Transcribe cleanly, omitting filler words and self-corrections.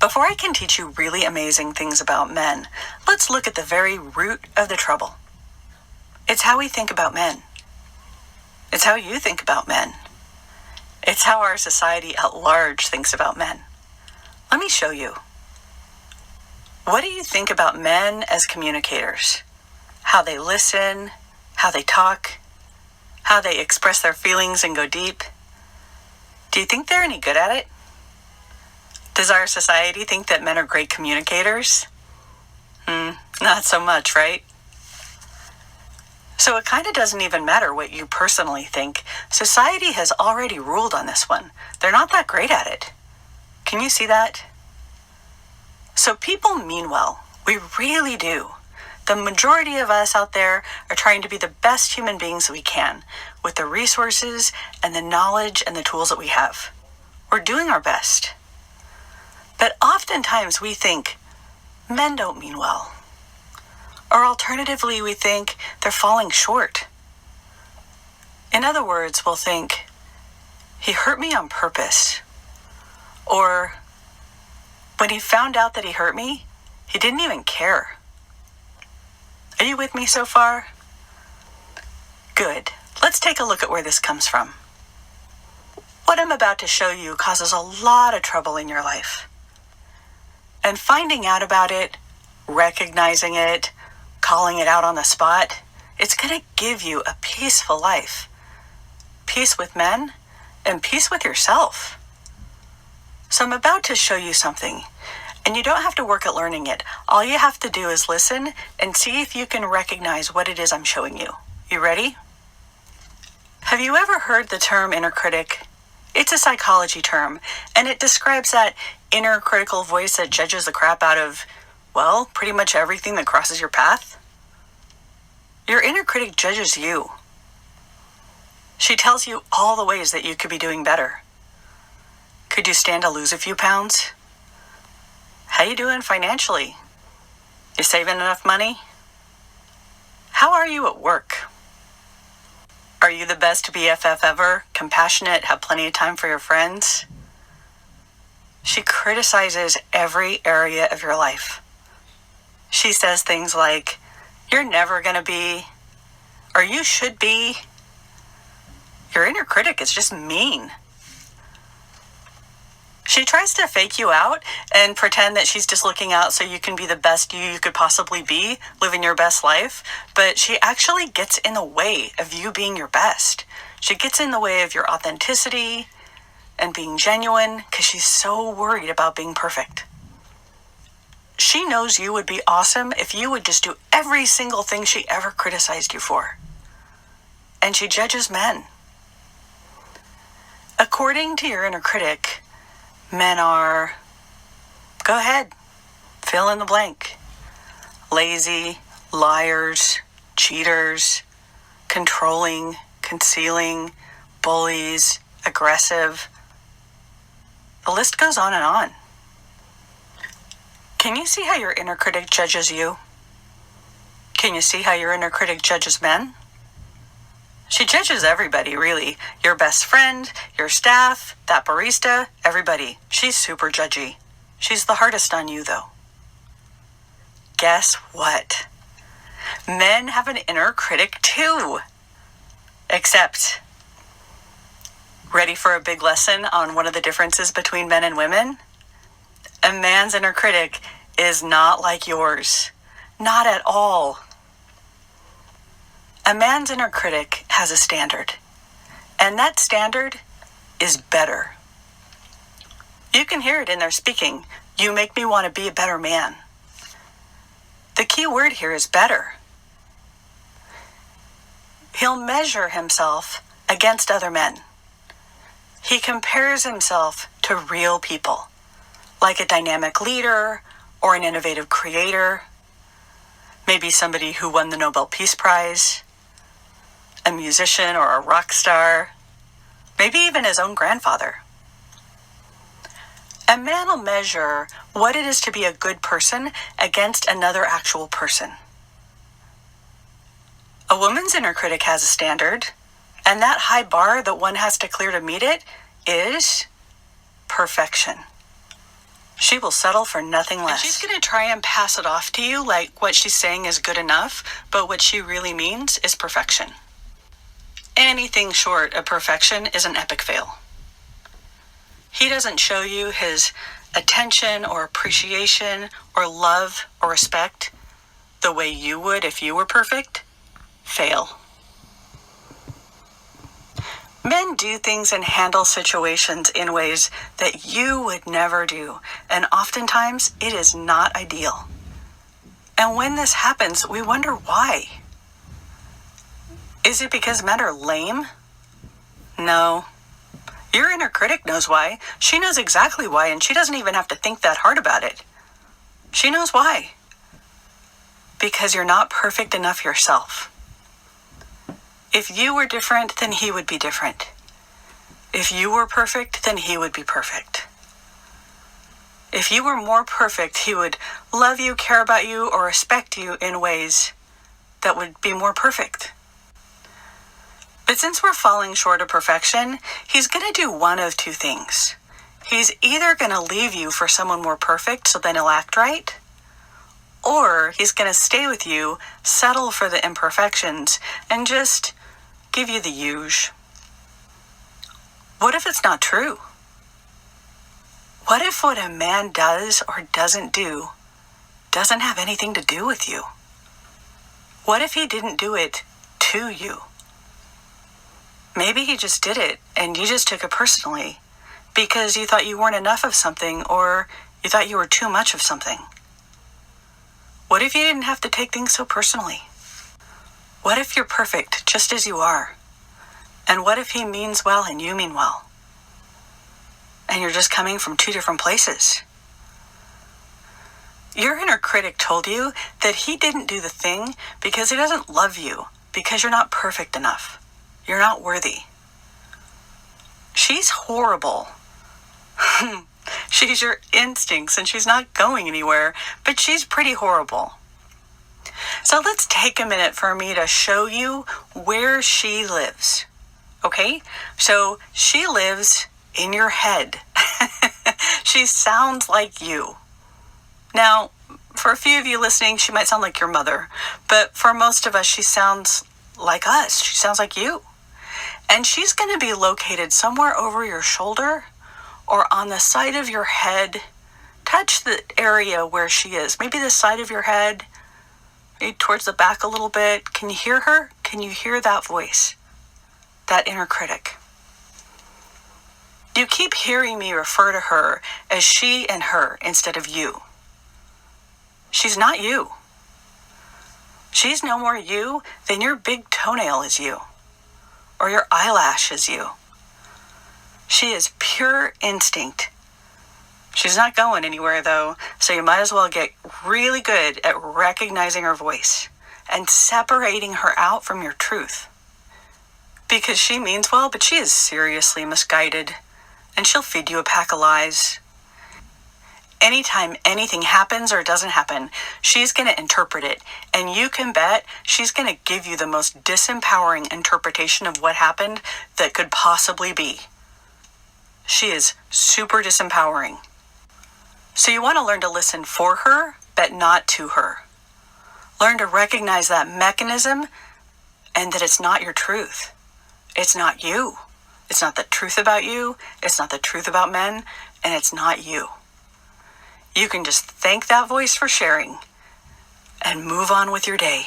Before I can teach you really amazing things about men, let's look at the very root of the trouble. It's how we think about men. It's how you think about men. It's how our society at large thinks about men. Let me show you. What do you think about men as communicators? How they listen, how they talk, how they express their feelings and go deep? Do you think they're any good at it? Does our society think that men are great communicators? Not so much, right? So it kind of doesn't even matter what you personally think. Society has already ruled on this one. They're not that great at it. Can you see that? So people mean well. We really do. The majority of us out there are trying to be the best human beings we can with the resources and the knowledge and the tools that we have. We're doing our best. But oftentimes we think men don't mean well. Or alternatively, we think they're falling short. In other words, we'll think, he hurt me on purpose. Or when he found out that he hurt me, he didn't even care. Are you with me so far? Good. Let's take a look at where this comes from. What I'm about to show you causes a lot of trouble in your life. And finding out about it, recognizing it, calling it out on the spot, it's going to give you a peaceful life. Peace with men and peace with yourself. So I'm about to show you something, and you don't have to work at learning it. All you have to do is listen and see if you can recognize what it is I'm showing you. You ready? Have you ever heard the term inner critic? It's a psychology term, and it describes that inner critical voice that judges the crap out of, well, pretty much everything that crosses your path. Your inner critic judges you. She tells you all the ways that you could be doing better. Could you stand to lose a few pounds? How you doing financially? You saving enough money? How are you at work? Are you the best BFF ever? Compassionate, have plenty of time for your friends? She criticizes every area of your life. She says things like, you're never going to be, or you should be. Your inner critic is just mean. She tries to fake you out and pretend that she's just looking out so you can be the best you could possibly be, living your best life, but she actually gets in the way of you being your best. She gets in the way of your authenticity and being genuine because she's so worried about being perfect. She knows you would be awesome if you would just do every single thing she ever criticized you for. And she judges men. According to your inner critic, men are, go ahead, fill in the blank. Lazy, liars, cheaters, controlling, concealing, bullies, aggressive. The list goes on and on. Can you see how your inner critic judges you? Can you see how your inner critic judges men? She judges everybody, really. Your best friend, your staff, that barista, everybody. She's super judgy. She's the hardest on you, though. Guess what? Men have an inner critic, too. Except, ready for a big lesson on one of the differences between men and women? A man's inner critic is not like yours. Not at all. A man's inner critic has a standard, and that standard is better. You can hear it in their speaking. You make me want to be a better man. The key word here is better. He'll measure himself against other men. He compares himself to real people, like a dynamic leader or an innovative creator, maybe somebody who won the Nobel Peace Prize, a musician or a rock star, maybe even his own grandfather. A man will measure what it is to be a good person against another actual person. A woman's inner critic has a standard, and that high bar that one has to clear to meet it is perfection. She will settle for nothing less. And she's going to try and pass it off to you like what she's saying is good enough, but what she really means is perfection. Anything short of perfection is an epic fail. He doesn't show you his attention or appreciation or love or respect the way you would if you were perfect. Fail. Men do things and handle situations in ways that you would never do, and oftentimes it is not ideal. And when this happens, we wonder why. Is it because men are lame? No. Your inner critic knows why. She knows exactly why, and she doesn't even have to think that hard about it. She knows why. Because you're not perfect enough yourself. If you were different, then he would be different. If you were perfect, then he would be perfect. If you were more perfect, he would love you, care about you, or respect you in ways that would be more perfect. But since we're falling short of perfection, he's going to do one of two things. He's either going to leave you for someone more perfect so then he'll act right, or he's going to stay with you, settle for the imperfections, and just give you the usual. What if it's not true? What if what a man does or doesn't do doesn't have anything to do with you? What if he didn't do it to you? Maybe he just did it and you just took it personally because you thought you weren't enough of something or you thought you were too much of something. What if you didn't have to take things so personally? What if you're perfect just as you are? And what if he means well and you mean well? And you're just coming from two different places. Your inner critic told you that he didn't do the thing because he doesn't love you, because you're not perfect enough. You're not worthy. She's horrible. She's your instincts and she's not going anywhere, but she's pretty horrible. So let's take a minute for me to show you where she lives. Okay? So she lives in your head. She sounds like you. Now, for a few of you listening, she might sound like your mother, but for most of us, she sounds like us. She sounds like you. And she's going to be located somewhere over your shoulder or on the side of your head. Touch the area where she is. Maybe the side of your head, maybe towards the back a little bit. Can you hear her? Can you hear that voice? That inner critic. You keep hearing me refer to her as she and her instead of you. She's not you. She's no more you than your big toenail is you, or your eyelash is you. She is pure instinct. She's not going anywhere though, so you might as well get really good at recognizing her voice and separating her out from your truth. Because she means well, but she is seriously misguided, and she'll feed you a pack of lies. Anytime anything happens or doesn't happen, she's going to interpret it, and you can bet she's going to give you the most disempowering interpretation of what happened that could possibly be. She is super disempowering. So you want to learn to listen for her, but not to her. Learn to recognize that mechanism and that it's not your truth. It's not you. It's not the truth about you. It's not the truth about men, and it's not you. You can just thank that voice for sharing and move on with your day.